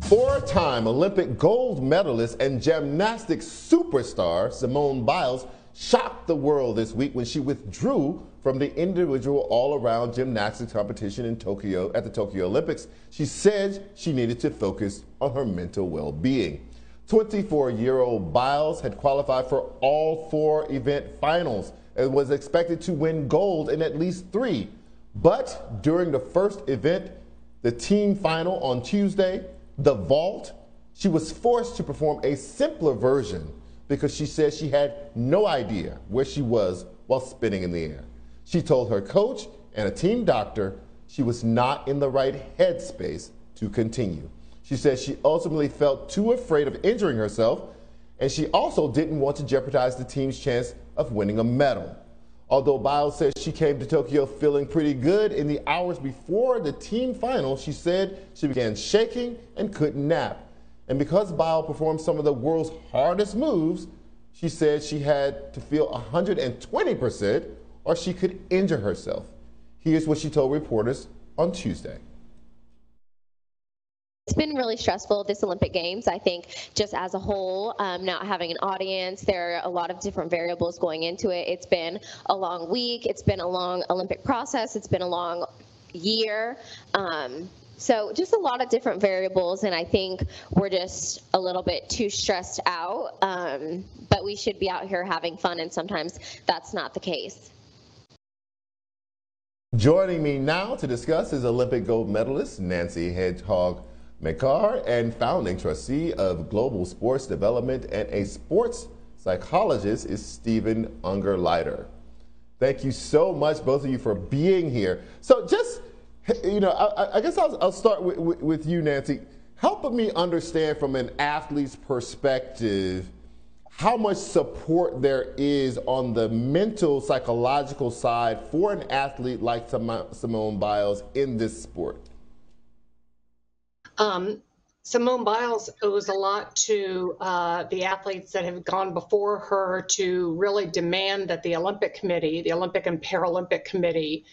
Four-time Olympic gold medalist and gymnastics superstar Simone Biles shocked the world this week when she withdrew from the individual all-around gymnastics competition in Tokyo at the Tokyo Olympics. She said she needed to focus on her mental well-being. 24-year-old Biles had qualified for all four event finals and was expected to win gold in at least three. But during the first event, the team final on Tuesday, the vault, she was forced to perform a simpler version because she said she had no idea where she was while spinning in the air. She told her coach and a team doctor she was not in the right headspace to continue. She said she ultimately felt too afraid of injuring herself, and she also didn't want to jeopardize the team's chance of winning a medal. Although Biles says she came to Tokyo feeling pretty good, in the hours before the team final, she said she began shaking and couldn't nap. And because Biles performed some of the world's hardest moves, she said she had to feel 120% or she could injure herself. Here's what she told reporters on Tuesday. It's been really stressful, this Olympic Games. I think just as a whole, not having an audience, there are a lot of different variables going into it. It's been a long week. It's been a long Olympic process. It's been a long year. So just a lot of different variables, and I think we're just a little bit too stressed out, but we should be out here having fun, and sometimes that's not the case. Joining me now to discuss is Olympic gold medalist Nancy Hogshead-Makar and founding trustee of Global Sports Development and a sports psychologist is Stephen Ungerleider. Thank you so much, both of you, for being here. So just, you know, I guess I'll start with you, Nancy. Help me understand from an athlete's perspective how much support there is on the mental, psychological side for an athlete like Simone Biles in this sport. Simone Biles owes a lot to the athletes that have gone before her to really demand that the Olympic Committee, the Olympic and Paralympic Committee,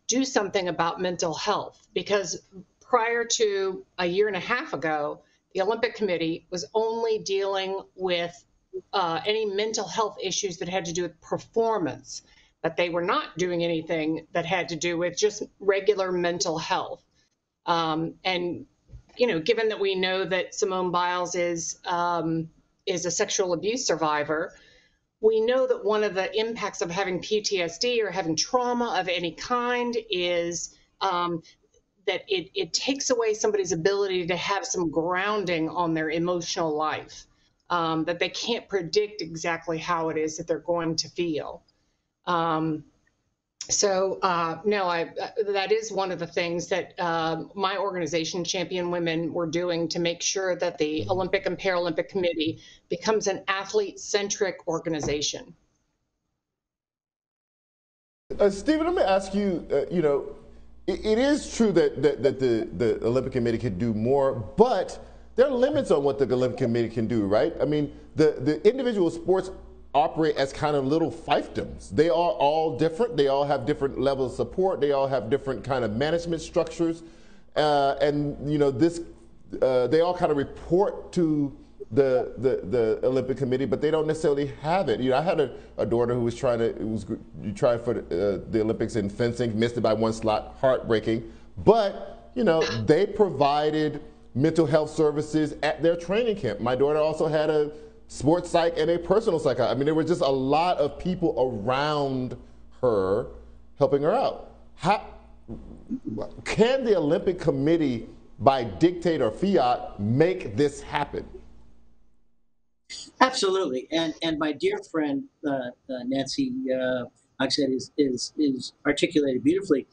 do something about mental health. Because prior to a year and a half ago, the Olympic Committee was only dealing with any mental health issues that had to do with performance, but they were not doing anything that had to do with just regular mental health. And, you know, given that we know that Simone Biles is a sexual abuse survivor, we know that one of the impacts of having PTSD or having trauma of any kind is that it takes away somebody's ability to have some grounding on their emotional life, that they can't predict exactly how it is that they're going to feel. No, that is one of the things that my organization, Champion Women, we're doing to make sure that the Olympic and Paralympic Committee becomes an athlete-centric organization. Stephen, let me ask you, you know, it is true that the Olympic Committee could do more, but there are limits on what the Olympic Committee can do, right? I mean, the individual sports operate as kind of little fiefdoms. They are all different. They all have different levels of support. They all have different kind of management structures. And, you know, they all kind of report to the Olympic Committee, but they don't necessarily have it. You know, I had a daughter who was trying for the Olympics in fencing, missed it by one slot, heartbreaking. But, you know, they provided mental health services at their training camp. My daughter also had a sports psych and a personal psychologist. I mean, there were just a lot of people around her helping her out. How can the Olympic Committee, by dictate or fiat, make this happen? Absolutely, and my dear friend Nancy Hogshead is articulated beautifully.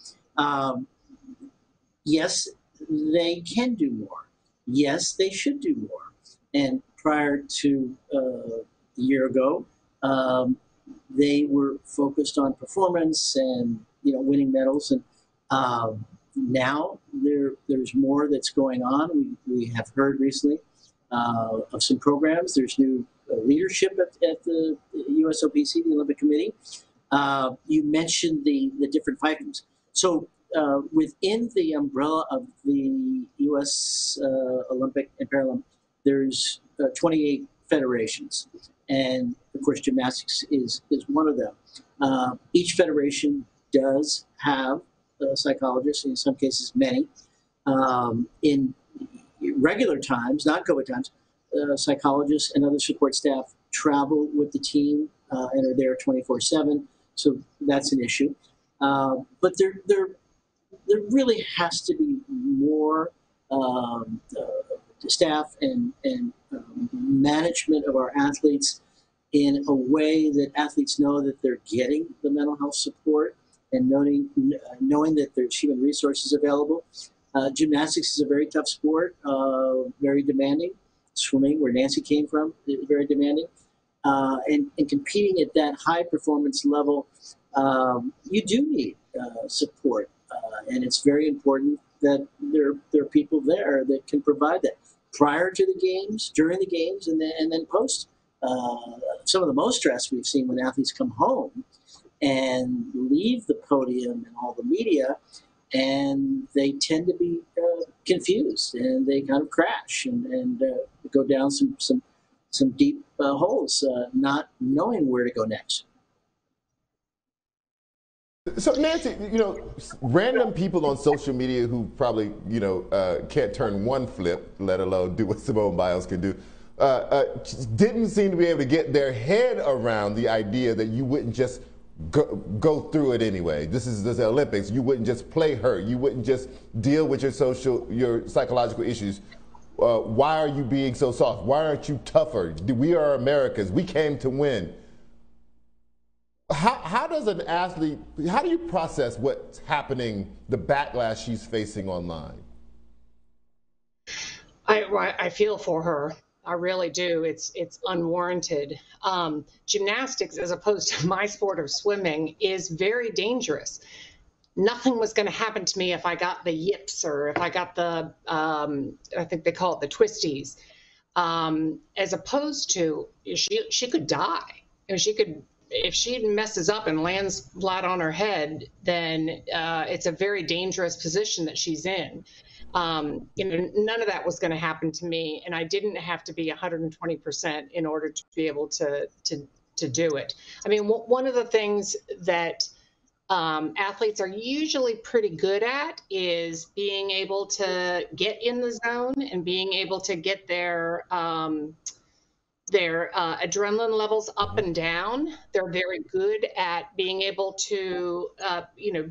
Yes, they can do more. Yes, they should do more. And prior to a year ago, they were focused on performance and, you know, winning medals. And now there's more that's going on. We have heard recently of some programs. There's new leadership at the USOPC, the Olympic Committee. You mentioned the different fiefdoms. So within the umbrella of the U.S. Olympic and Paralympic, there's 28 federations, and of course gymnastics is one of them. Each federation does have psychologists, in some cases many. In regular times, not COVID times, psychologists and other support staff travel with the team and are there 24/7. So that's an issue. But there really has to be more staff and management of our athletes in a way that athletes know that they're getting the mental health support and knowing that there's human resources available. Gymnastics is a very tough sport, very demanding. Swimming, where Nancy came from, is very demanding. And competing at that high performance level, you do need support. And it's very important that there are people there that can provide that prior to the games, during the games, and then post. Some of the most stress we've seen when athletes come home and leave the podium and all the media, and they tend to be confused, and they kind of crash and go down some deep holes, not knowing where to go next. So Nancy, random people on social media who probably, can't turn one flip, let alone do what Simone Biles can do, didn't seem to be able to get their head around the idea that you wouldn't just go through it anyway. This is the Olympics. You wouldn't just play hurt. You wouldn't just deal with your psychological issues. Why are you being so soft? Why aren't you tougher? We are Americans. We came to win. How does an athlete, how do you process what's happening, the backlash she's facing online? I feel for her. I really do. It's unwarranted. Gymnastics, as opposed to my sport of swimming, is very dangerous. Nothing was going to happen to me if I got the yips or if I got the, I think they call it the twisties, as opposed to she could die. If she messes up and lands flat on her head, then it's a very dangerous position that she's in. None of that was going to happen to me, and I didn't have to be 120% in order to be able to do it. I mean, one of the things that athletes are usually pretty good at is being able to get in the zone and being able to get their adrenaline levels up and down. They're very good at being able to,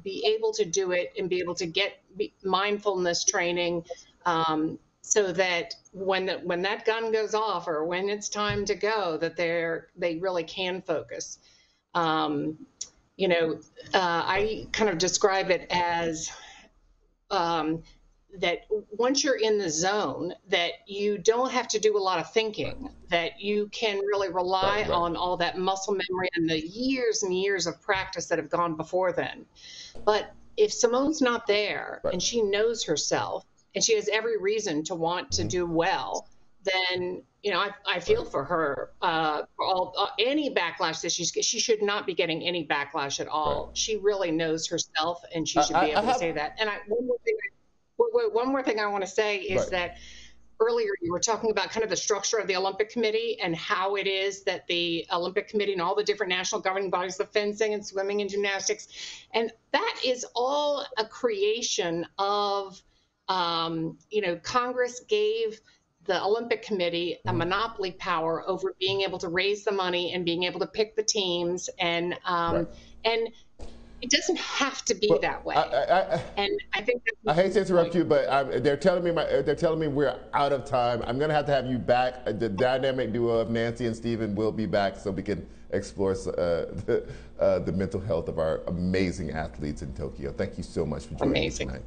be able to do it and be able to get mindfulness training, so that when that gun goes off or when it's time to go, that they really can focus. I kind of describe it as that once you're in the zone, that you don't have to do a lot of thinking, that you can really rely on all that muscle memory and the years and years of practice that have gone before then. But if Simone's not there and she knows herself and she has every reason to want to do well, then I feel for her. For any backlash that she should not be getting any backlash at all. She really knows herself, and she should be able to say that. And one more thing I want to say is that earlier you were talking about kind of the structure of the Olympic Committee and how it is that the Olympic Committee and all the different national governing bodies, the fencing and swimming and gymnastics, and that is all a creation of, Congress gave the Olympic Committee a monopoly power over being able to raise the money and being able to pick the teams, and it doesn't have to be that way. And I think I hate to interrupt you, but they're telling me we're out of time. I'm going to have you back. The dynamic duo of Nancy and Stephen will be back so we can explore the mental health of our amazing athletes in Tokyo. Thank you so much for joining us tonight.